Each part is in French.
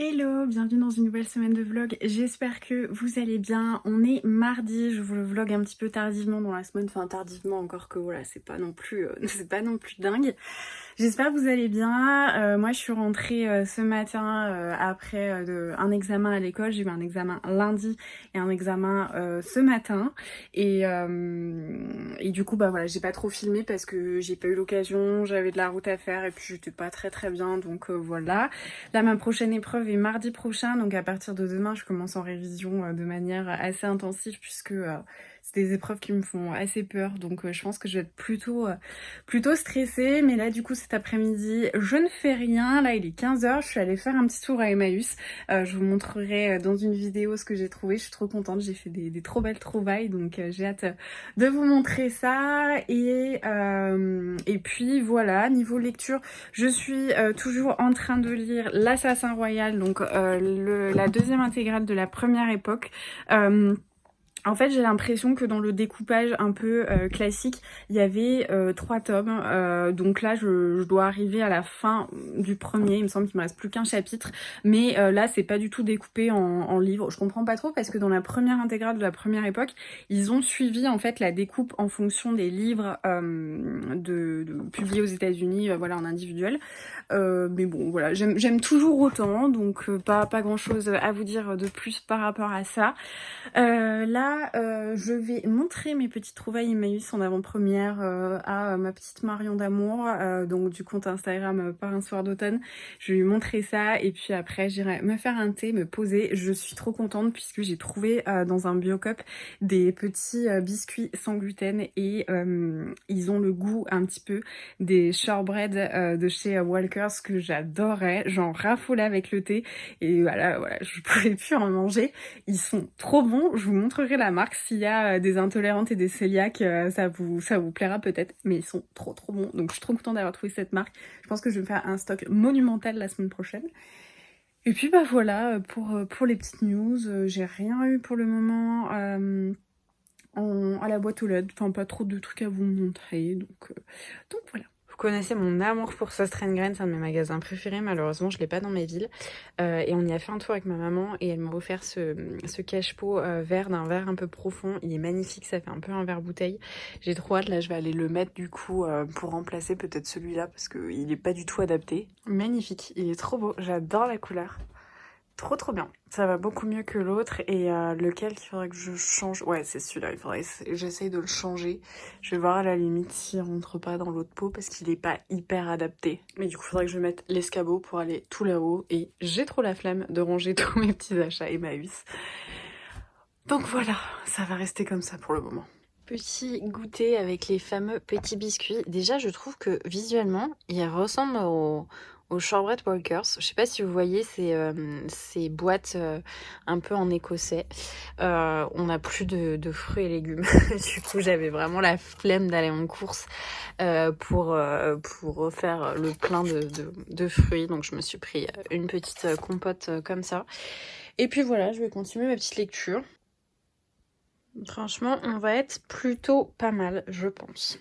Hello, bienvenue dans une nouvelle semaine de vlog. J'espère que vous allez bien. On est mardi, je vous le vlog un petit peu tardivement dans la semaine, enfin tardivement encore que voilà, c'est pas non plus c'est pas non plus dingue. J'espère que vous allez bien. Moi je suis rentrée ce matin après un examen à l'école. J'ai eu un examen lundi et un examen ce matin. Et du coup bah voilà, j'ai pas trop filmé parce que j'ai pas eu l'occasion, j'avais de la route à faire et puis j'étais pas très bien, donc voilà. Là ma prochaine épreuve est mardi prochain, donc à partir de demain je commence en révision de manière assez intensive puisque c'est des épreuves qui me font assez peur, donc je pense que je vais être plutôt stressée. Mais là du coup cet après-midi je ne fais rien. Là il est 15h, je suis allée faire un petit tour à Emmaüs. Je vous montrerai dans une vidéo ce que j'ai trouvé. Je suis trop contente, j'ai fait des trop belles trouvailles, donc j'ai hâte de vous montrer ça. Et puis voilà, niveau lecture, je suis toujours en train de lire L'Assassin Royal, donc la deuxième intégrale de la première époque. En fait, j'ai l'impression que dans le découpage un peu classique, il y avait 3 tomes. Donc là, je dois arriver à la fin du premier. Il me semble qu'il me reste plus qu'un chapitre. Mais là, c'est pas du tout découpé en livre. Je comprends pas trop parce que dans la première intégrale de la première époque, ils ont suivi en fait la découpe en fonction des livres publiés aux États-Unis, voilà, en individuel. Mais bon, voilà, j'aime toujours autant. Donc pas grand chose à vous dire de plus par rapport à ça. Là, je vais montrer mes petites trouvailles Emmaüs en avant-première à ma petite Marion d'amour, donc du compte Instagram Par un soir d'automne. Je vais lui montrer ça et puis après j'irai me faire un thé, me poser. Je suis trop contente puisque j'ai trouvé dans un Biocup des petits biscuits sans gluten et ils ont le goût un petit peu des shortbread de chez Walkers que j'adorais. J'en raffolais avec le thé et voilà, je pouvais plus en manger. Ils sont trop bons, je vous montrerai la marque. S'il y a des intolérantes et des cœliaques, ça vous plaira peut-être, mais ils sont trop bons. Donc je suis trop contente d'avoir trouvé cette marque. Je pense que je vais me faire un stock monumental la semaine prochaine. Et puis bah voilà, pour les petites news, j'ai rien eu pour le moment à la boîte aux lettres. Enfin pas trop de trucs à vous montrer, donc voilà. Vous connaissez mon amour pour Sauce Rengren, c'est un de mes magasins préférés. Malheureusement, je l'ai pas dans mes villes. Et on y a fait un tour avec ma maman et elle m'a offert ce cache-pot vert d'un verre un peu profond. Il est magnifique, ça fait un peu un verre bouteille. J'ai trop hâte, là je vais aller le mettre du coup pour remplacer peut-être celui-là parce qu'il est pas du tout adapté. Magnifique, il est trop beau, j'adore la couleur. Trop bien. Ça va beaucoup mieux que l'autre. Et lequel qu'il faudrait que je change? Ouais, c'est celui-là. Il faudrait que j'essaye de le changer. Je vais voir à la limite s'il rentre pas dans l'autre pot parce qu'il est pas hyper adapté. Mais du coup, il faudrait que je mette l'escabeau pour aller tout là-haut. Et j'ai trop la flemme de ranger tous mes petits achats Emmaüs. Donc voilà, ça va rester comme ça pour le moment. Petit goûter avec les fameux petits biscuits. Déjà, je trouve que visuellement, ils ressemblent aux Shortbread Walkers. Je sais pas si vous voyez ces boîtes un peu en écossais. On n'a plus de fruits et légumes. Du coup, j'avais vraiment la flemme d'aller en course pour refaire le plein de fruits. Donc, je me suis pris une petite compote comme ça. Et puis voilà, je vais continuer ma petite lecture. Franchement, on va être plutôt pas mal, je pense.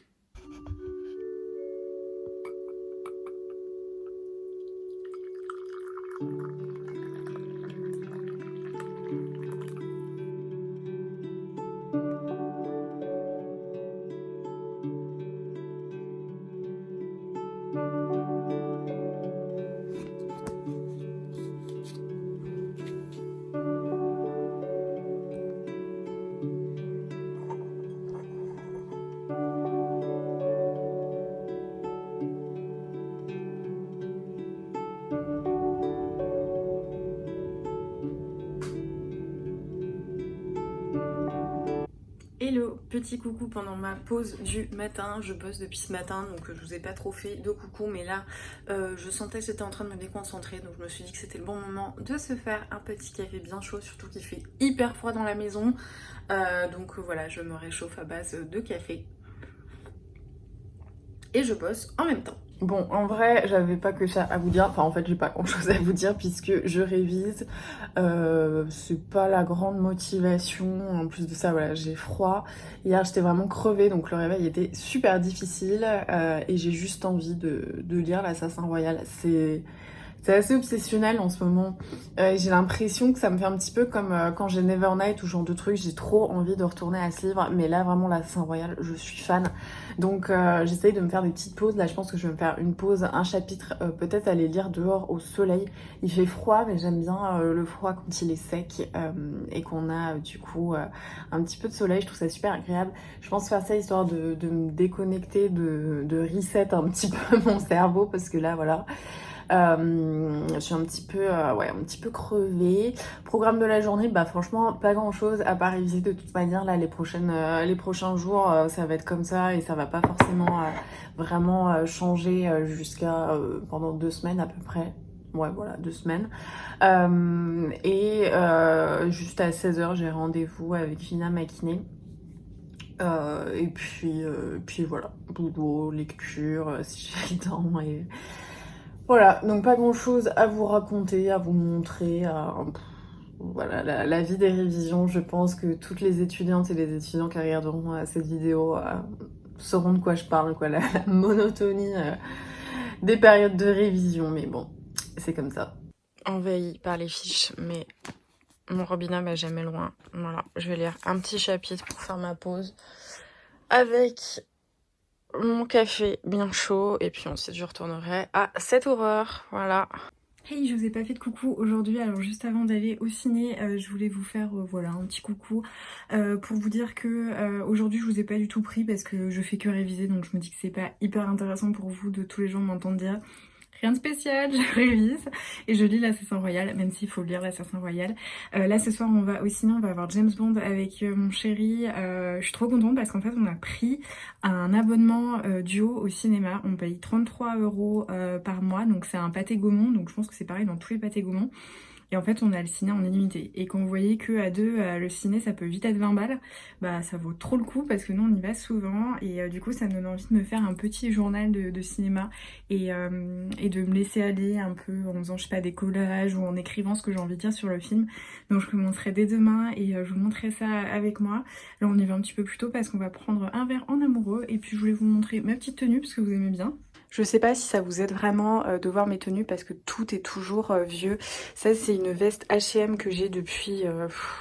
Hello, petit coucou pendant ma pause du matin. Je bosse depuis ce matin, donc je vous ai pas trop fait de coucou, mais là je sentais que j'étais en train de me déconcentrer, donc je me suis dit que c'était le bon moment de se faire un petit café bien chaud, surtout qu'il fait hyper froid dans la maison. Donc voilà, je me réchauffe à base de café et je bosse en même temps. Bon, en vrai, j'avais pas que ça à vous dire. Enfin, en fait, j'ai pas grand chose à vous dire puisque je révise. C'est pas la grande motivation. En plus de ça, voilà, j'ai froid. Hier, j'étais vraiment crevée, donc le réveil était super difficile. Et j'ai juste envie de lire L'Assassin Royal. C'est assez obsessionnel en ce moment. J'ai l'impression que ça me fait un petit peu comme quand j'ai Nevernight ou ce genre de truc. J'ai trop envie de retourner à ce livre. Mais là, vraiment, l'Assassin Royal, je suis fan. Donc, j'essaye de me faire des petites pauses. Là, je pense que je vais me faire une pause, un chapitre, peut-être aller lire dehors au soleil. Il fait froid, mais j'aime bien le froid quand il est sec et qu'on a du coup un petit peu de soleil. Je trouve ça super agréable. Je pense faire ça histoire de me déconnecter, de reset un petit peu mon cerveau parce que là, voilà. Je suis un petit peu, ouais, un petit peu crevée. Programme de la journée, bah franchement, pas grand chose à part réviser de toute manière. Là, les prochains jours, ça va être comme ça et ça va pas forcément vraiment changer jusqu'à pendant 2 semaines à peu près. Ouais, voilà, 2 semaines. Juste à 16h, j'ai rendez-vous avec Fina Makiné. Puis voilà, boulot, lecture, si j'ai le temps. Et voilà, donc pas grand chose à vous raconter, à vous montrer. Voilà, la vie des révisions, je pense que toutes les étudiantes et les étudiants qui regarderont cette vidéo sauront de quoi je parle, quoi, la monotonie des périodes de révision. Mais bon, c'est comme ça. Envahie par les fiches, mais mon robinet m'a jamais loin. Voilà, je vais lire un petit chapitre pour faire ma pause avec mon café bien chaud et puis ensuite je retournerai à cette horreur. Voilà. Hey, je vous ai pas fait de coucou aujourd'hui, alors juste avant d'aller au ciné, je voulais vous faire voilà un petit coucou pour vous dire que aujourd'hui je vous ai pas du tout pris parce que je fais que réviser, donc je me dis que c'est pas hyper intéressant pour vous de tous les jours m'entendre dire rien de spécial, je révise et je lis l'Assassin Royal, même s'il faut lire l'Assassin Royal. Là ce soir on va au ciné, on va voir James Bond avec mon chéri. Je suis trop contente parce qu'en fait on a pris un abonnement duo au cinéma. On paye 33 € par mois, donc c'est un pâté Gaumont, donc je pense que c'est pareil dans tous les pâtés Gaumont. Et en fait, on a le ciné en illimité. Et quand vous voyez que à deux, le ciné, ça peut vite être 20 balles, bah ça vaut trop le coup parce que nous, on y va souvent. Et du coup, ça me donne envie de me faire un petit journal de cinéma et de me laisser aller un peu en faisant, je sais pas, des collages ou en écrivant ce que j'ai envie de dire sur le film. Donc je commencerai dès demain et je vous montrerai ça avec moi. Là, on y va un petit peu plus tôt parce qu'on va prendre un verre en amoureux. Et puis, je voulais vous montrer ma petite tenue parce que vous aimez bien. Je sais pas si ça vous aide vraiment de voir mes tenues parce que tout est toujours vieux. Ça c'est une veste H&M que j'ai depuis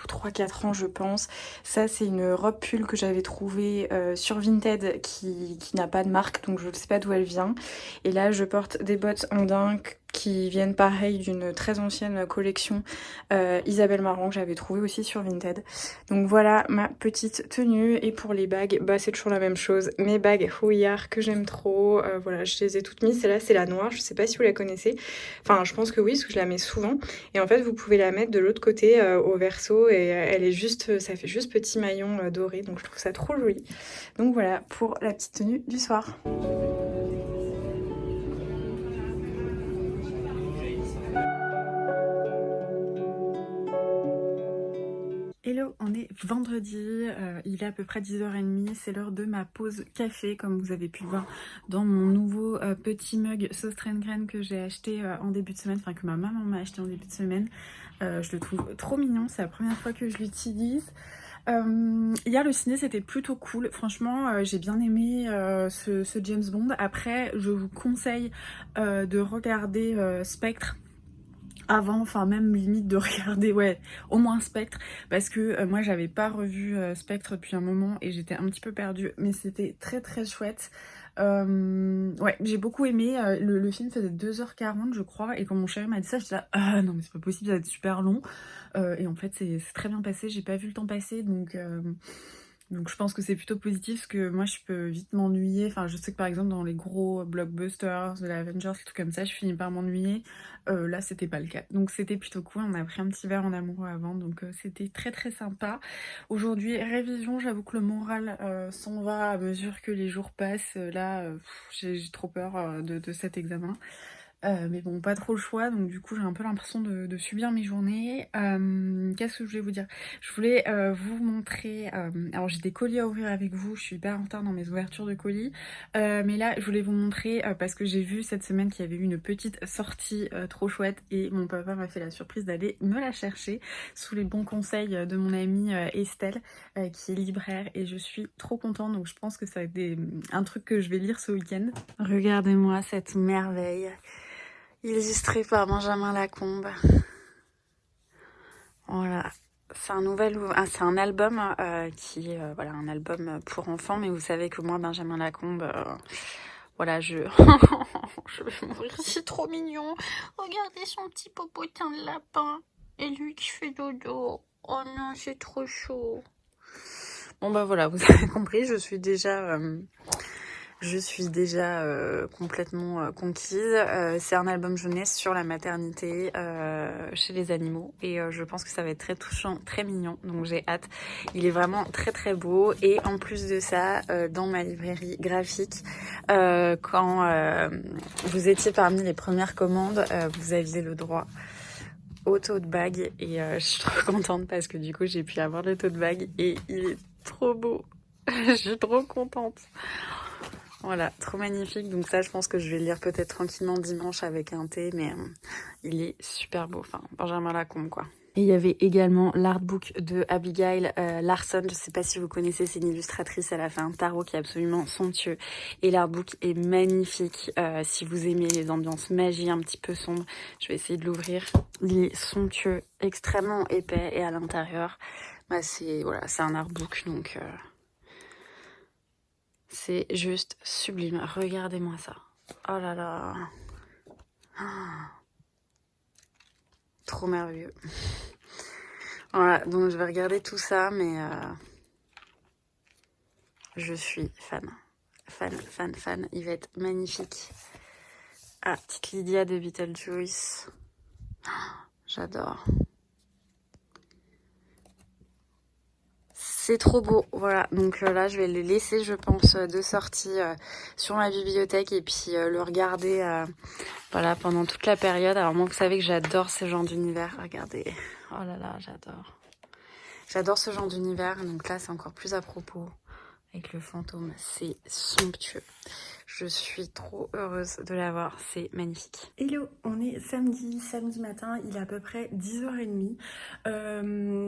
3-4 ans je pense. Ça c'est une robe pull que j'avais trouvée sur Vinted qui n'a pas de marque donc je ne sais pas d'où elle vient. Et là je porte des bottes en dunk qui viennent pareil d'une très ancienne collection Isabelle Marant que j'avais trouvée aussi sur Vinted. Donc voilà ma petite tenue. Et pour les bagues, bah c'est toujours la même chose. Mes bagues Houillard que j'aime trop, voilà je les ai toutes mises. Celle-là c'est la noire, je sais pas si vous la connaissez. Enfin je pense que oui parce que je la mets souvent. Et en fait vous pouvez la mettre de l'autre côté au verso et elle est juste, ça fait juste petit maillon doré. Donc je trouve ça trop joli. Donc voilà pour la petite tenue du soir. Hello, on est vendredi, il est à peu près 10h30, c'est l'heure de ma pause café comme vous avez pu le voir dans mon nouveau petit mug Sauce Graine que j'ai acheté en début de semaine, enfin que ma maman m'a acheté en début de semaine. Je le trouve trop mignon, c'est la première fois que je l'utilise. Hier le ciné c'était plutôt cool, franchement j'ai bien aimé ce James Bond. Après je vous conseille de regarder Spectre avant, enfin même limite de regarder, ouais, au moins Spectre, parce que moi j'avais pas revu Spectre depuis un moment et j'étais un petit peu perdue, mais c'était très très chouette. Ouais, j'ai beaucoup aimé, le film faisait 2h40 je crois, et quand mon chéri m'a dit ça, j'étais là, ah non mais c'est pas possible, ça va être super long, et en fait c'est très bien passé, j'ai pas vu le temps passer, donc je pense que c'est plutôt positif parce que moi je peux vite m'ennuyer. Enfin je sais que par exemple dans les gros blockbusters de l'Avengers, des trucs comme ça, je finis par m'ennuyer. Là c'était pas le cas. Donc c'était plutôt cool. On a pris un petit verre en amoureux avant. Donc c'était très très sympa. Aujourd'hui révision, j'avoue que le moral s'en va à mesure que les jours passent. J'ai trop peur de cet examen. Mais bon, pas trop le choix, donc du coup j'ai un peu l'impression de subir mes journées. Qu'est-ce que je voulais vous dire? Je voulais vous montrer, alors j'ai des colis à ouvrir avec vous, je suis hyper en retard dans mes ouvertures de colis, mais là je voulais vous montrer parce que j'ai vu cette semaine qu'il y avait eu une petite sortie trop chouette et mon papa m'a fait la surprise d'aller me la chercher sous les bons conseils de mon amie Estelle qui est libraire, et je suis trop contente, donc je pense que ça va être un truc que je vais lire ce week-end. Regardez-moi cette merveille. illustré par Benjamin Lacombe. Voilà. C'est c'est un album qui est voilà, un album pour enfants, mais vous savez que moi, Benjamin Lacombe, voilà, je vais mourir, c'est trop mignon. Regardez son petit popotin de lapin et lui qui fait dodo. Oh non, c'est trop chaud. Bon bah voilà, vous avez compris, je suis déjà complètement conquise. C'est un album jeunesse sur la maternité chez les animaux et je pense que ça va être très touchant, très mignon, donc j'ai hâte. Il est vraiment très très beau et en plus de ça, dans ma librairie graphique, quand vous étiez parmi les premières commandes, vous aviez le droit au tote bag et je suis trop contente parce que du coup j'ai pu avoir le tote bag et il est trop beau. Je suis trop contente. Voilà, trop magnifique. Donc ça, je pense que je vais le lire peut-être tranquillement dimanche avec un thé, mais il est super beau. Enfin, Benjamin Lacombe, quoi. Et il y avait également l'artbook de Abigail Larson. Je sais pas si vous connaissez, c'est une illustratrice. Elle a fait un tarot qui est absolument somptueux. Et l'artbook est magnifique. Si vous aimez les ambiances magie un petit peu sombres, je vais essayer de l'ouvrir. Il est somptueux, extrêmement épais. Et à l'intérieur, bah c'est un artbook, donc... c'est juste sublime. Regardez-moi ça. Oh là là. Trop merveilleux. Voilà, donc je vais regarder tout ça, mais je suis fan. Fan. Il va être magnifique. Ah, petite Lydia de Beetlejuice. J'adore. C'est trop beau, voilà, donc là je vais le laisser je pense de sortie sur ma bibliothèque et puis le regarder voilà, pendant toute la période. Alors moi vous savez que j'adore ce genre d'univers, regardez, oh là là j'adore ce genre d'univers, donc là c'est encore plus à propos avec le fantôme, c'est somptueux. Je suis trop heureuse de l'avoir, c'est magnifique. Hello, on est samedi matin, il est à peu près 10h30.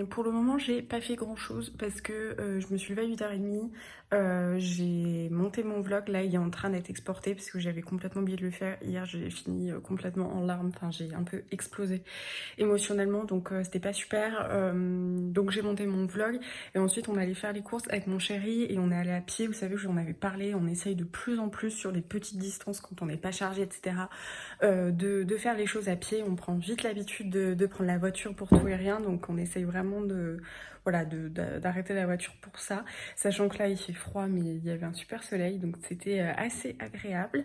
Pour le moment, j'ai pas fait grand chose parce que je me suis levée à 8h30. J'ai monté mon vlog, là il est en train d'être exporté parce que j'avais complètement oublié de le faire. Hier, j'ai fini complètement en larmes, enfin j'ai un peu explosé émotionnellement, donc c'était pas super. Donc j'ai monté mon vlog et ensuite on allait faire les courses avec mon chéri et on est allé à pied. Vous savez, j'en avais parlé, on essaye de plus en plus sur les petites distances quand on n'est pas chargé, etc. De faire les choses à pied. On prend vite l'habitude de prendre la voiture pour tout et rien, donc on essaye vraiment d'arrêter la voiture pour ça, sachant que là il fait froid mais il y avait un super soleil, donc c'était assez agréable.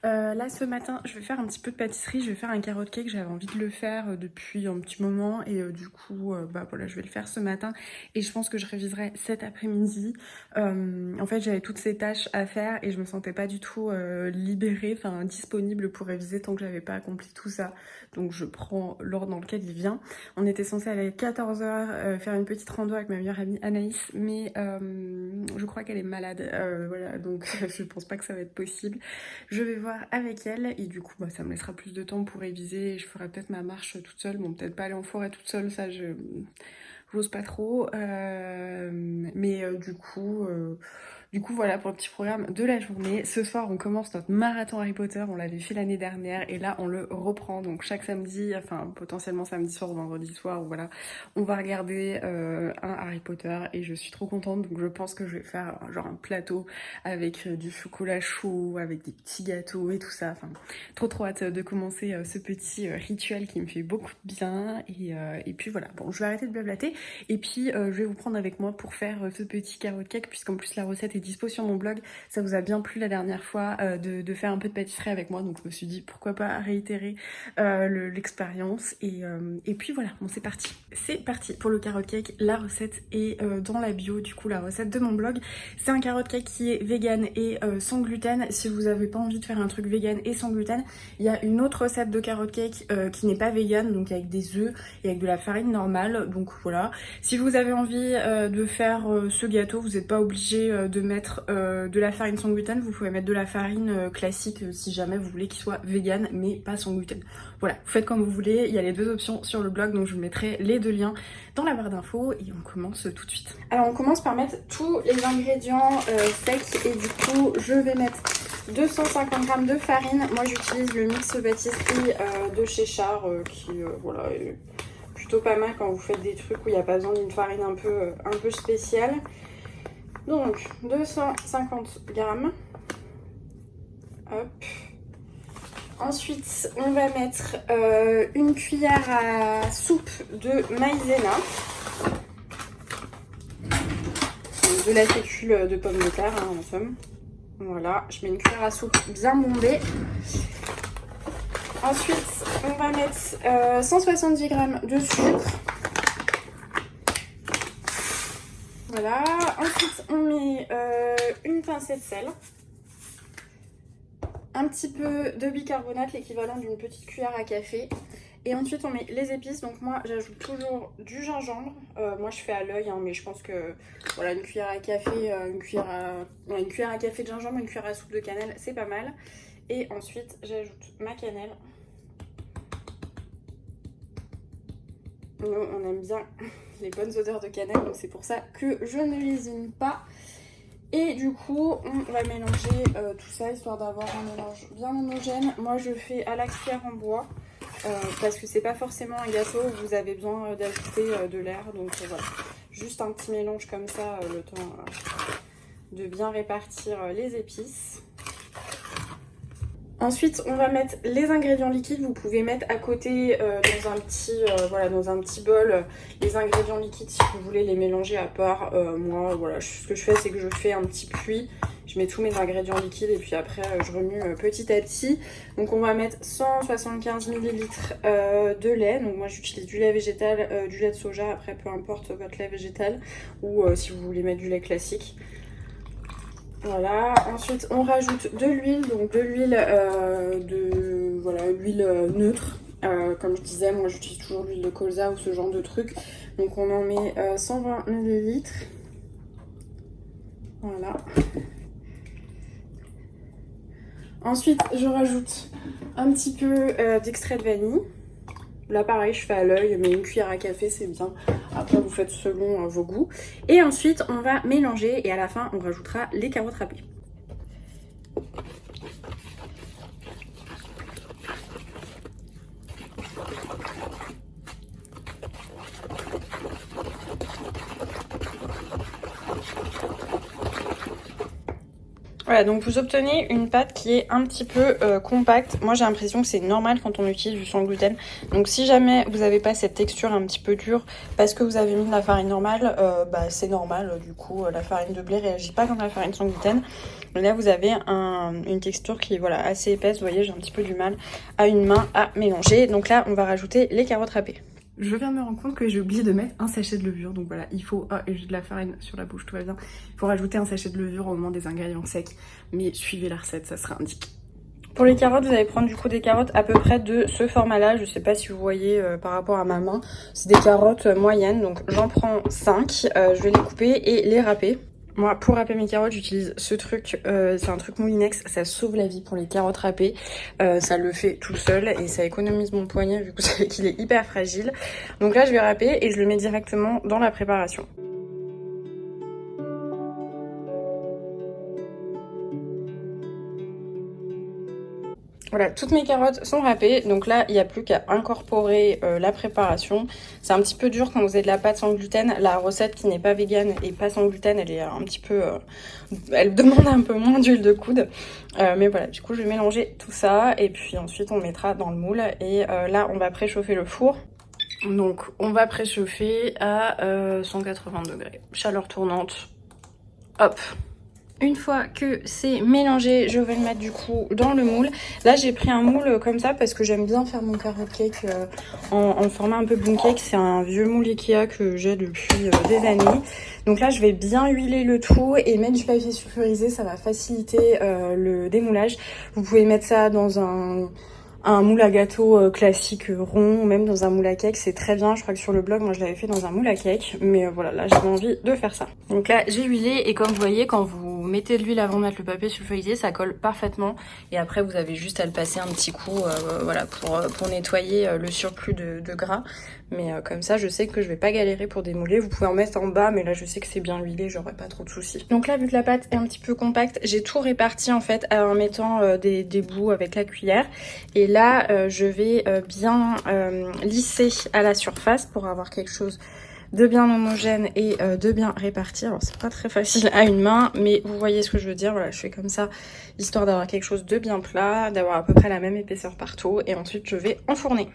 Là ce matin je vais faire un petit peu de pâtisserie, je vais faire un carrot cake, j'avais envie de le faire depuis un petit moment et du coup bah voilà, je vais le faire ce matin et je pense que je réviserai cet après-midi. En fait j'avais toutes ces tâches à faire et je me sentais pas du tout libérée, enfin disponible pour réviser tant que j'avais pas accompli tout ça, donc je prends l'ordre dans lequel il vient. On était censé aller à 14h faire une petite rando avec ma meilleure amie Anaïs, mais je crois qu'elle est malade, voilà, donc je pense pas que ça va être possible. Je vais voir avec elle et du coup bah, ça me laissera plus de temps pour réviser et je ferai peut-être ma marche toute seule. Bon, peut-être pas aller en forêt toute seule, ça j'ose pas trop, mais du coup voilà pour le petit programme de la journée. Ce soir on commence notre marathon Harry Potter, on l'avait fait l'année dernière et là on le reprend, donc chaque samedi, enfin potentiellement samedi soir ou vendredi soir, voilà, on va regarder un Harry Potter et je suis trop contente, donc je pense que je vais faire genre un plateau avec du chocolat chaud, avec des petits gâteaux et tout ça, enfin trop hâte de commencer ce petit rituel qui me fait beaucoup de bien et puis voilà, bon je vais arrêter de blablater et puis je vais vous prendre avec moi pour faire ce petit carrot cake, puisqu'en plus la recette est dispo sur mon blog. Ça vous a bien plu la dernière fois de faire un peu de pâtisserie avec moi, donc je me suis dit pourquoi pas réitérer l'expérience et puis voilà, bon c'est parti pour le carrot cake. La recette est dans la bio, du coup la recette de mon blog. C'est un carrot cake qui est vegan et sans gluten. Si vous avez pas envie de faire un truc vegan et sans gluten, il y a une autre recette de carrot cake qui n'est pas vegan, donc avec des œufs et avec de la farine normale, donc voilà. Si vous avez envie de faire ce gâteau, vous n'êtes pas obligé de mettre de la farine sans gluten, vous pouvez mettre de la farine classique si jamais vous voulez qu'il soit vegan mais pas sans gluten. Voilà, vous faites comme vous voulez, il y a les deux options sur le blog, donc je vous mettrai les deux liens dans la barre d'infos et on commence tout de suite. Alors on commence par mettre tous les ingrédients secs et du coup je vais mettre 250 g de farine. Moi j'utilise le mix pâtisserie de chez Char qui voilà, est plutôt pas mal quand vous faites des trucs où il n'y a pas besoin d'une farine un peu spéciale. Donc 250 g. Hop. Ensuite on va mettre une cuillère à soupe de maïzena. De la fécule de pommes de terre hein, en somme. Voilà, je mets une cuillère à soupe bien bombée. Ensuite, on va mettre 170 g de sucre. Voilà. Ensuite, on met une pincée de sel. Un petit peu de bicarbonate, l'équivalent d'une petite cuillère à café. Et ensuite, on met les épices. Donc moi, j'ajoute toujours du gingembre. Moi, je fais à l'œil, hein, mais je pense que voilà, une cuillère à café, une cuillère à café de gingembre, une cuillère à soupe de cannelle, c'est pas mal. Et ensuite, j'ajoute ma cannelle. Nous, on aime bien les bonnes odeurs de cannelle, donc c'est pour ça que je ne lésine pas. Et du coup, on va mélanger tout ça, histoire d'avoir un mélange bien homogène. Moi, je fais à la cuillère en bois. Parce que c'est pas forcément un gâteau où vous avez besoin d'ajouter de l'air, donc voilà, juste un petit mélange comme ça, le temps de bien répartir les épices. Ensuite on va mettre les ingrédients liquides. Vous pouvez mettre à côté dans un petit bol les ingrédients liquides si vous voulez les mélanger à part. Moi voilà, ce que je fais c'est que je fais un petit puits. Je mets tous mes ingrédients liquides et puis après je remue petit à petit. Donc on va mettre 175 ml de lait. Donc moi j'utilise du lait végétal, du lait de soja. Après peu importe votre lait végétal ou si vous voulez mettre du lait classique. Voilà, ensuite on rajoute de l'huile, donc de l'huile l'huile neutre. Comme je disais, moi j'utilise toujours l'huile de colza ou ce genre de truc. Donc on en met 120 ml. Voilà. Ensuite, je rajoute un petit peu d'extrait de vanille. Là, pareil, je fais à l'œil, mais une cuillère à café, c'est bien. Après, vous faites selon vos goûts. Et ensuite, on va mélanger et à la fin, on rajoutera les carottes râpées. Voilà, donc vous obtenez une pâte qui est un petit peu compacte. Moi j'ai l'impression que c'est normal quand on utilise du sans gluten. Donc si jamais vous n'avez pas cette texture un petit peu dure parce que vous avez mis de la farine normale, c'est normal. Du coup la farine de blé réagit pas comme la farine sans gluten. Mais là vous avez une texture qui est voilà, assez épaisse. Vous voyez, j'ai un petit peu du mal à une main à mélanger. Donc là on va rajouter les carottes râpées. Je viens de me rendre compte que j'ai oublié de mettre un sachet de levure, donc voilà, il faut... Ah, et j'ai de la farine sur la bouche, tout va bien. Il faut rajouter un sachet de levure au moment des ingrédients secs, mais suivez la recette, ça sera indiqué. Pour les carottes, vous allez prendre du coup des carottes à peu près de ce format-là, je sais pas si vous voyez par rapport à ma main. C'est des carottes moyennes, donc j'en prends 5, je vais les couper et les râper. Moi, pour râper mes carottes, j'utilise ce truc, c'est un truc Moulinex, ça sauve la vie pour les carottes râpées. Ça le fait tout seul et ça économise mon poignet vu que vous savez qu'il est hyper fragile. Donc là, je vais râper et je le mets directement dans la préparation. Voilà, toutes mes carottes sont râpées, donc là il n'y a plus qu'à incorporer la préparation. C'est un petit peu dur quand vous avez de la pâte sans gluten. La recette qui n'est pas végane et pas sans gluten, elle est un petit peu... elle demande un peu moins d'huile de coude. Mais voilà, du coup je vais mélanger tout ça et puis ensuite on mettra dans le moule. Et là on va préchauffer le four. Donc on va préchauffer à 180 degrés, chaleur tournante. Hop! Une fois que c'est mélangé, je vais le mettre du coup dans le moule. Là, j'ai pris un moule comme ça parce que j'aime bien faire mon carrot cake en format un peu boom cake. C'est un vieux moule Ikea que j'ai depuis des années. Donc là, je vais bien huiler le tout et mettre du papier sulfurisé. Ça va faciliter le démoulage. Vous pouvez mettre ça dans un moule à gâteau classique rond, même dans un moule à cake, c'est très bien. Je crois que sur le blog, moi je l'avais fait dans un moule à cake, mais voilà, là j'avais envie de faire ça. Donc là j'ai huilé et comme vous voyez, quand vous vous mettez de l'huile avant de mettre le papier sulfurisé, ça colle parfaitement. Et après, vous avez juste à le passer un petit coup voilà, pour nettoyer le surplus de gras. Mais comme ça, je sais que je vais pas galérer pour démouler. Vous pouvez en mettre en bas, mais là, je sais que c'est bien huilé, j'aurai pas trop de soucis. Donc là, vu que la pâte est un petit peu compacte, j'ai tout réparti en fait en mettant des bouts avec la cuillère. Et là, je vais bien lisser à la surface pour avoir quelque chose de bien homogène et de bien réparti. Alors c'est pas très facile à une main, mais vous voyez ce que je veux dire. Voilà, je fais comme ça, histoire d'avoir quelque chose de bien plat, d'avoir à peu près la même épaisseur partout. Et ensuite, je vais enfourner.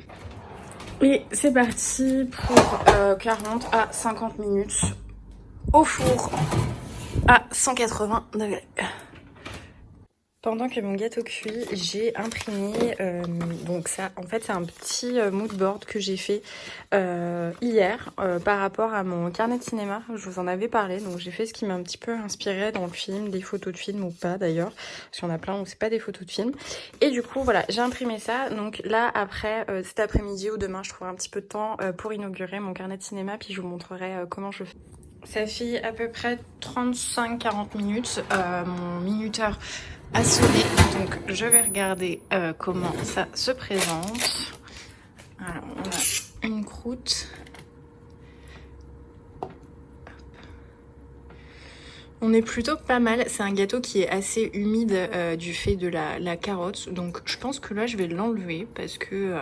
Et c'est parti pour 40 à 50 minutes au four à 180 degrés. Pendant que mon gâteau cuit, j'ai imprimé, donc ça, en fait, c'est un petit mood board que j'ai fait hier par rapport à mon carnet de cinéma. Je vous en avais parlé, donc j'ai fait ce qui m'a un petit peu inspiré dans le film, des photos de film ou pas d'ailleurs, parce qu'il y en a plein où c'est pas des photos de film. Et du coup, voilà, j'ai imprimé ça. Donc là, après, cet après-midi ou demain, je trouverai un petit peu de temps pour inaugurer mon carnet de cinéma, puis je vous montrerai comment je fais. Ça fait à peu près 35-40 minutes, mon minuteur a sonné, donc je vais regarder comment ça se présente. Alors on a une croûte. On est plutôt pas mal, c'est un gâteau qui est assez humide du fait de la carotte, donc je pense que là je vais l'enlever parce que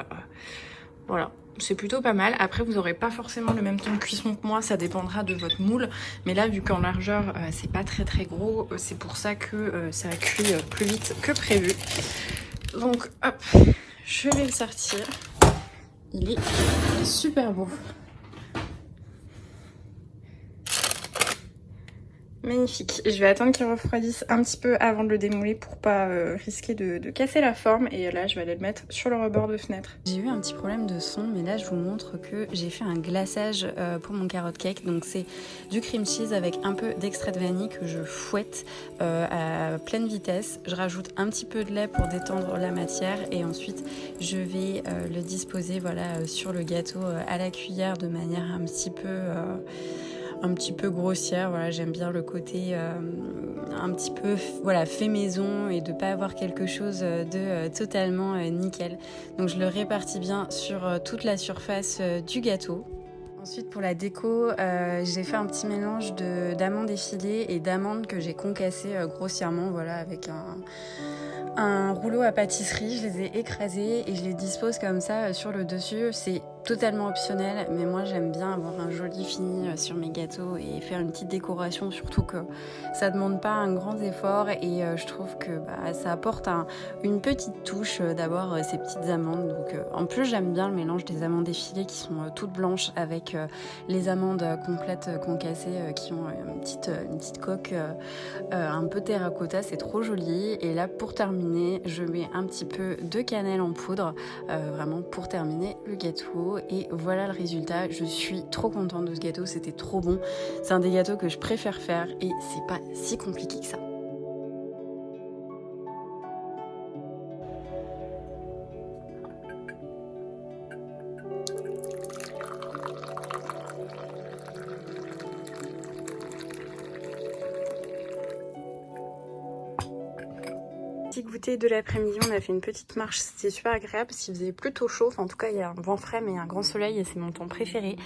voilà. C'est plutôt pas mal. Après, vous n'aurez pas forcément le même temps de cuisson que moi. Ça dépendra de votre moule. Mais là, vu qu'en largeur, c'est pas très très gros, c'est pour ça que ça cuit plus vite que prévu. Donc, hop, je vais le sortir. Il est super beau. Magnifique. Je vais attendre qu'il refroidisse un petit peu avant de le démouler pour pas risquer de casser la forme. Et là, je vais aller le mettre sur le rebord de fenêtre. J'ai eu un petit problème de son, mais là, je vous montre que j'ai fait un glaçage pour mon carrot cake. Donc, c'est du cream cheese avec un peu d'extrait de vanille que je fouette à pleine vitesse. Je rajoute un petit peu de lait pour détendre la matière. Et ensuite, je vais le disposer voilà, sur le gâteau à la cuillère de manière un petit peu grossière. Voilà, j'aime bien le côté un petit peu voilà, fait maison et de pas avoir quelque chose de totalement nickel. Donc je le répartis bien sur toute la surface du gâteau. Ensuite pour la déco, j'ai fait un petit mélange d'amandes effilées et d'amandes que j'ai concassées grossièrement, voilà, avec un rouleau à pâtisserie. Je les ai écrasés et je les dispose comme ça sur le dessus. C'est totalement optionnel, mais moi j'aime bien avoir un joli fini sur mes gâteaux et faire une petite décoration, surtout que ça demande pas un grand effort et je trouve que ça apporte une petite touche d'avoir ces petites amandes. Donc en plus j'aime bien le mélange des amandes effilées qui sont toutes blanches avec les amandes complètes concassées qui ont une petite coque un peu terracotta, c'est trop joli. Et là pour terminer, je mets un petit peu de cannelle en poudre vraiment pour terminer le gâteau. Et voilà le résultat. Je suis trop contente de ce gâteau, c'était trop bon. C'est un des gâteaux que je préfère faire et c'est pas si compliqué que ça. Petit goûter de l'après-midi, on a fait une petite marche, c'était super agréable parce qu'il faisait plutôt chaud, enfin, en tout cas il y a un vent frais mais un grand soleil et c'est mon temps préféré.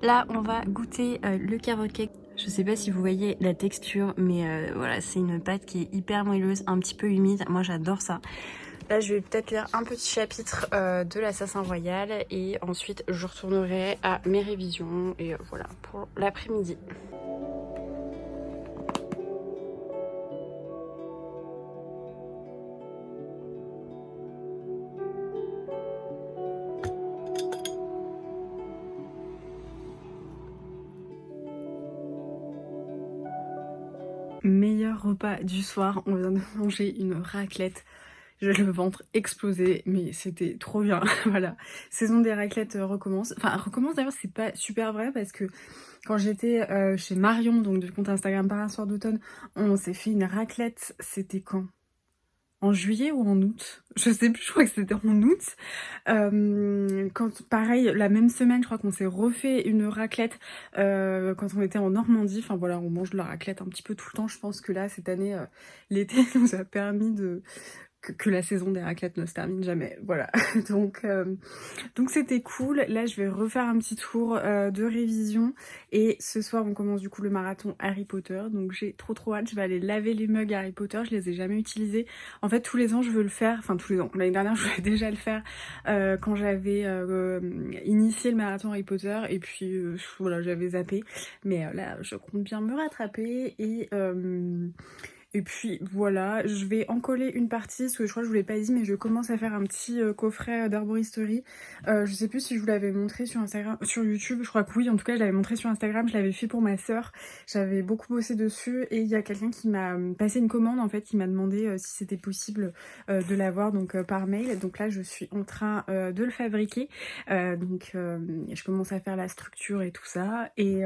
Là on va goûter le carrot cake. Je sais pas si vous voyez la texture, mais voilà, c'est une pâte qui est hyper moelleuse, un petit peu humide, moi j'adore ça. Là je vais peut-être lire un petit chapitre de l'Assassin Royal et ensuite je retournerai à mes révisions et voilà pour l'après-midi. Meilleur repas du soir, on vient de manger une raclette. J'ai le ventre explosé, mais c'était trop bien. Voilà, saison des raclettes recommence. Enfin, recommence d'ailleurs, c'est pas super vrai parce que quand j'étais chez Marion, donc du compte Instagram Par un soir d'automne, on s'est fait une raclette. C'était quand? en juillet ou en août, je sais plus, je crois que c'était en août. Quand pareil, la même semaine, je crois qu'on s'est refait une raclette quand on était en Normandie. Enfin voilà, on mange de la raclette un petit peu tout le temps. Je pense que là, cette année, l'été nous a permis que la saison des raclettes ne se termine jamais. Voilà. Donc, donc c'était cool. Là, je vais refaire un petit tour de révision. Et ce soir, on commence du coup le marathon Harry Potter. Donc j'ai trop hâte. Je vais aller laver les mugs Harry Potter. Je les ai jamais utilisés. En fait, tous les ans, je veux le faire. Enfin, tous les ans. L'année dernière, je voulais déjà le faire quand j'avais initié le marathon Harry Potter. Et puis, voilà, j'avais zappé. Mais là, je compte bien me rattraper. Et puis voilà, je vais en coller une partie, parce que je crois que je vous l'ai pas dit, mais je commence à faire un petit coffret d'arboristerie. Je sais plus si je vous l'avais montré sur Instagram, sur YouTube, je crois que oui, en tout cas je l'avais montré sur Instagram, je l'avais fait pour ma sœur. J'avais beaucoup bossé dessus et il y a quelqu'un qui m'a passé une commande en fait, qui m'a demandé si c'était possible de l'avoir donc par mail. Donc là je suis en train de le fabriquer. Je commence à faire la structure et tout ça. Et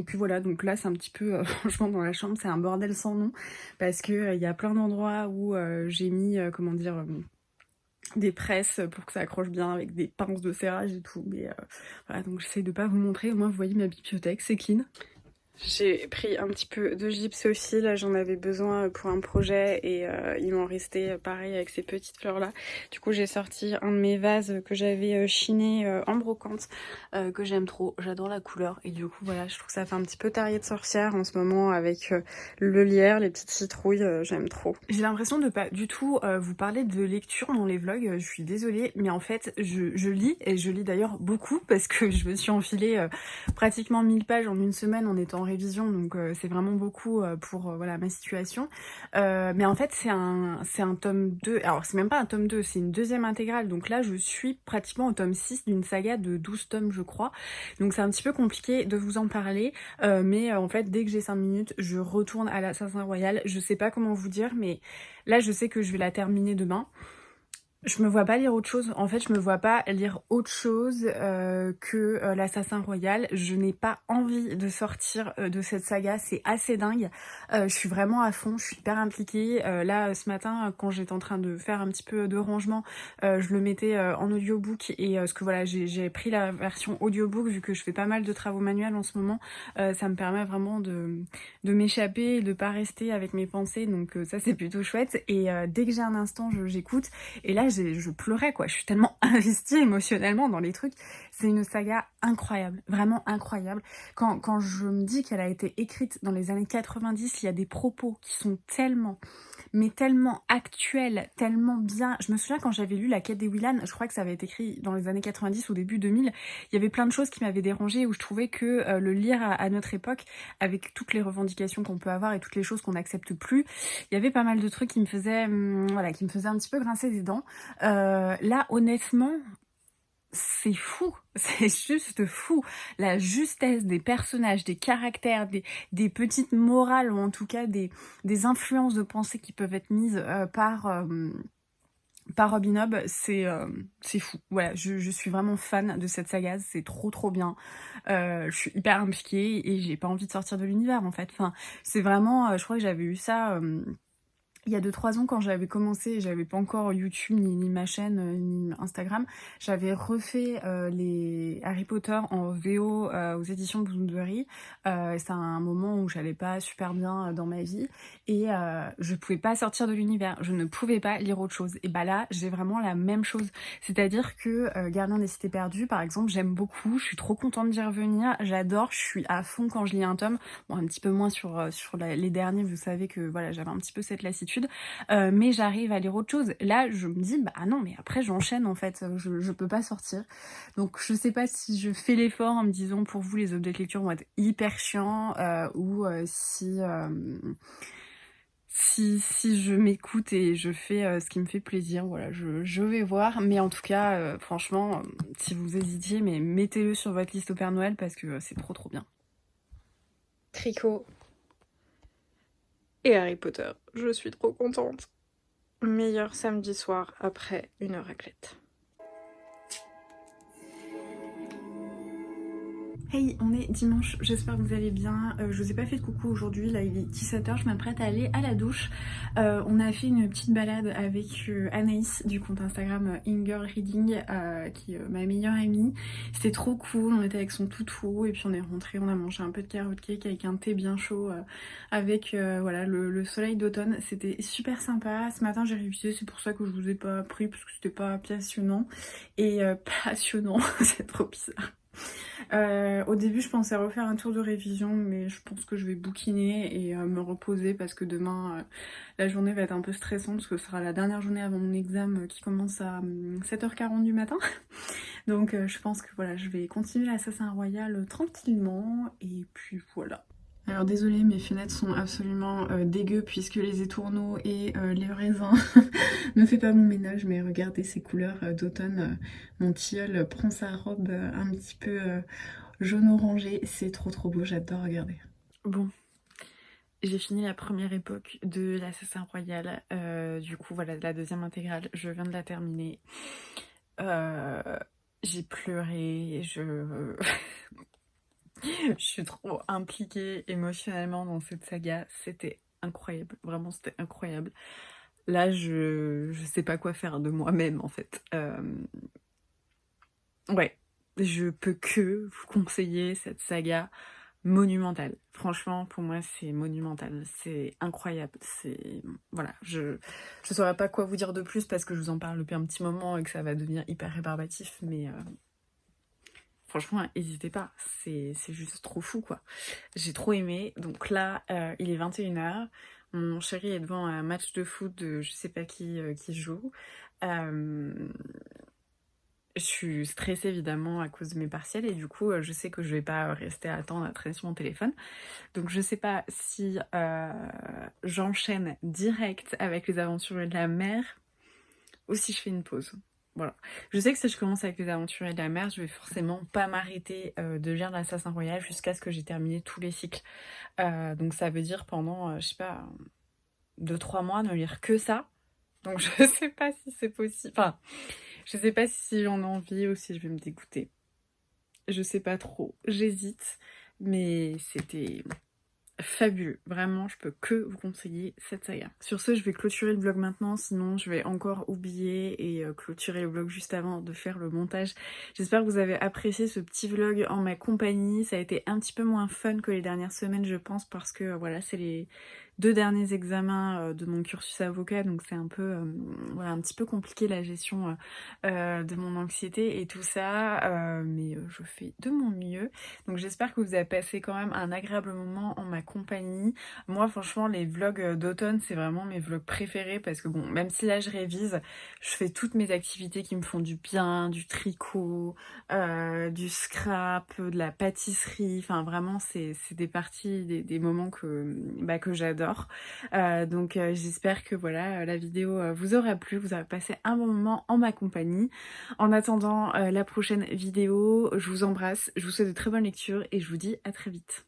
puis voilà, donc là c'est un petit peu, franchement dans la chambre c'est un bordel sans nom. Parce que il y a plein d'endroits où j'ai mis, comment dire, des presses pour que ça accroche bien avec des pinces de serrage et tout. Mais voilà, donc j'essaie de pas vous montrer. Au moins, vous voyez ma bibliothèque, c'est clean. J'ai pris un petit peu de gypse aussi, là j'en avais besoin pour un projet et il m'en restait pareil avec ces petites fleurs là. Du coup j'ai sorti un de mes vases que j'avais chiné en brocante, que j'aime trop, j'adore la couleur et du coup voilà, je trouve que ça fait un petit peu terrier de sorcière en ce moment avec le lierre, les petites citrouilles, j'aime trop. J'ai l'impression de pas du tout vous parler de lecture dans les vlogs, je suis désolée, mais en fait je lis, et je lis d'ailleurs beaucoup parce que je me suis enfilée pratiquement 1000 pages en une semaine en étant révision, donc c'est vraiment beaucoup pour voilà ma situation. Mais en fait c'est un tome 2, alors c'est même pas un tome 2, c'est une deuxième intégrale, donc là je suis pratiquement au tome 6 d'une saga de 12 tomes je crois, donc c'est un petit peu compliqué de vous en parler, mais en fait dès que j'ai 5 minutes je retourne à l'Assassin Royal. Je sais pas comment vous dire, mais là je sais que je vais la terminer demain. Je me vois pas lire autre chose. En fait, je me vois pas lire autre chose que l'Assassin Royal. Je n'ai pas envie de sortir de cette saga. C'est assez dingue. Je suis vraiment à fond. Je suis hyper impliquée. Là, ce matin, quand j'étais en train de faire un petit peu de rangement, je le mettais en audiobook. Et parce que voilà, j'ai pris la version audiobook vu que je fais pas mal de travaux manuels en ce moment. Ça me permet vraiment de m'échapper et de pas rester avec mes pensées. Donc ça, c'est plutôt chouette. Et dès que j'ai un instant, j'écoute. Et là, je pleurais quoi, je suis tellement investie émotionnellement dans les trucs. C'est une saga incroyable, vraiment incroyable. Quand je me dis qu'elle a été écrite dans les années 90, il y a des propos qui sont tellement, mais tellement actuels, tellement bien. Je me souviens quand j'avais lu La Quête des Willan, je crois que ça avait été écrit dans les années 90 ou début 2000, il y avait plein de choses qui m'avaient dérangée, où je trouvais que le lire à notre époque, avec toutes les revendications qu'on peut avoir et toutes les choses qu'on n'accepte plus, il y avait pas mal de trucs qui me faisaient, voilà, qui me faisaient un petit peu grincer des dents. Là, honnêtement, c'est fou, c'est juste fou. La justesse des personnages, des caractères, des petites morales, ou en tout cas des influences de pensée qui peuvent être mises par Robin Hobb, c'est fou. Voilà, je suis vraiment fan de cette saga, c'est trop bien. Je suis hyper impliquée et j'ai pas envie de sortir de l'univers en fait. Enfin, c'est vraiment, je crois que j'avais eu ça il y a 2-3 ans quand j'avais commencé, j'avais pas encore YouTube ni ma chaîne ni Instagram, j'avais refait les Harry Potter en VO aux éditions Bloomsbury. C'est un moment où j'allais pas super bien dans ma vie et je pouvais pas sortir de l'univers, je ne pouvais pas lire autre chose. Et bah là, j'ai vraiment la même chose. C'est-à-dire que Gardien des Cités Perdues, par exemple, j'aime beaucoup, je suis trop contente d'y revenir, j'adore, je suis à fond quand je lis un tome. Bon, un petit peu moins sur les derniers, vous savez que voilà, j'avais un petit peu cette lassitude. Mais j'arrive à lire autre chose. Là, je me dis, bah non, mais après j'enchaîne en fait, je peux pas sortir. Donc je sais pas si je fais l'effort en me disant pour vous les updates lecture vont être hyper chiants ou si je m'écoute et je fais ce qui me fait plaisir. Voilà, je vais voir. Mais en tout cas, franchement, si vous hésitiez, mais mettez-le sur votre liste au Père Noël parce que c'est trop bien. Tricot et Harry Potter. Je suis trop contente. Meilleur samedi soir après une raclette. Hey, on est dimanche, j'espère que vous allez bien. Je vous ai pas fait de coucou aujourd'hui, là il est 17h, je m'apprête à aller à la douche. On a fait une petite balade avec Anaïs du compte Instagram InGirl Reading, qui est ma meilleure amie. C'était trop cool, on était avec son toutou et puis on est rentré, on a mangé un peu de carrot cake avec un thé bien chaud avec voilà le soleil d'automne. C'était super sympa. Ce matin j'ai révisé, c'est pour ça que je vous ai pas pris parce que c'était pas passionnant. Et passionnant, c'est trop bizarre. Au début je pensais refaire un tour de révision mais je pense que je vais bouquiner et me reposer parce que demain la journée va être un peu stressante parce que ce sera la dernière journée avant mon examen qui commence à 7h40 du matin. Donc je pense que voilà, je vais continuer l'Assassin Royal tranquillement et puis voilà. Alors désolée, mes fenêtres sont absolument dégueu puisque les étourneaux et les raisins ne fait pas mon ménage, mais regardez ces couleurs d'automne. Mon tilleul prend sa robe un petit peu jaune orangé, c'est trop beau, j'adore regarder. Bon, j'ai fini la première époque de l'Assassin Royal, du coup voilà la deuxième intégrale, je viens de la terminer. J'ai pleuré, je suis trop impliquée émotionnellement dans cette saga, c'était incroyable, vraiment c'était incroyable. Là je sais pas quoi faire de moi-même en fait. Ouais, je peux que vous conseiller cette saga monumentale. Franchement, pour moi, c'est monumental. C'est incroyable. C'est... Voilà, je saurais pas quoi vous dire de plus parce que je vous en parle depuis un petit moment et que ça va devenir hyper rébarbatif, mais franchement, n'hésitez pas. C'est juste trop fou, quoi. J'ai trop aimé. Donc là, il est 21h. Mon chéri est devant un match de foot de je sais pas qui joue. Je suis stressée évidemment à cause de mes partiels et du coup je sais que je vais pas rester à attendre à traîner sur mon téléphone. Donc je sais pas si j'enchaîne direct avec les aventuriers de la mer ou si je fais une pause. Voilà. Je sais que si je commence avec les aventuriers de la mer, je vais forcément pas m'arrêter de lire l'Assassin Royal jusqu'à ce que j'ai terminé tous les cycles. Donc ça veut dire pendant, je sais pas, 2-3 mois ne lire que ça. Donc je sais pas si c'est possible. Enfin, je sais pas si j'en ai envie ou si je vais me dégoûter. Je sais pas trop. J'hésite. Mais c'était fabuleux. Vraiment, je peux que vous conseiller cette saga. Sur ce, je vais clôturer le vlog maintenant, sinon je vais encore oublier et clôturer le vlog juste avant de faire le montage. J'espère que vous avez apprécié ce petit vlog en ma compagnie. Ça a été un petit peu moins fun que les dernières semaines, je pense, parce que voilà, c'est les 2 derniers examens de mon cursus avocat, donc c'est un peu voilà, un petit peu compliqué la gestion de mon anxiété et tout ça, mais je fais de mon mieux. Donc j'espère que vous avez passé quand même un agréable moment en ma compagnie. Moi franchement les vlogs d'automne c'est vraiment mes vlogs préférés parce que bon, même si là je révise, je fais toutes mes activités qui me font du bien, du tricot, du scrap, de la pâtisserie, enfin vraiment c'est des parties, des moments que j'adore. Donc j'espère que voilà la vidéo vous aura plu, vous avez passé un bon moment en ma compagnie. En attendant la prochaine vidéo, je vous embrasse, je vous souhaite de très bonnes lectures et je vous dis à très vite.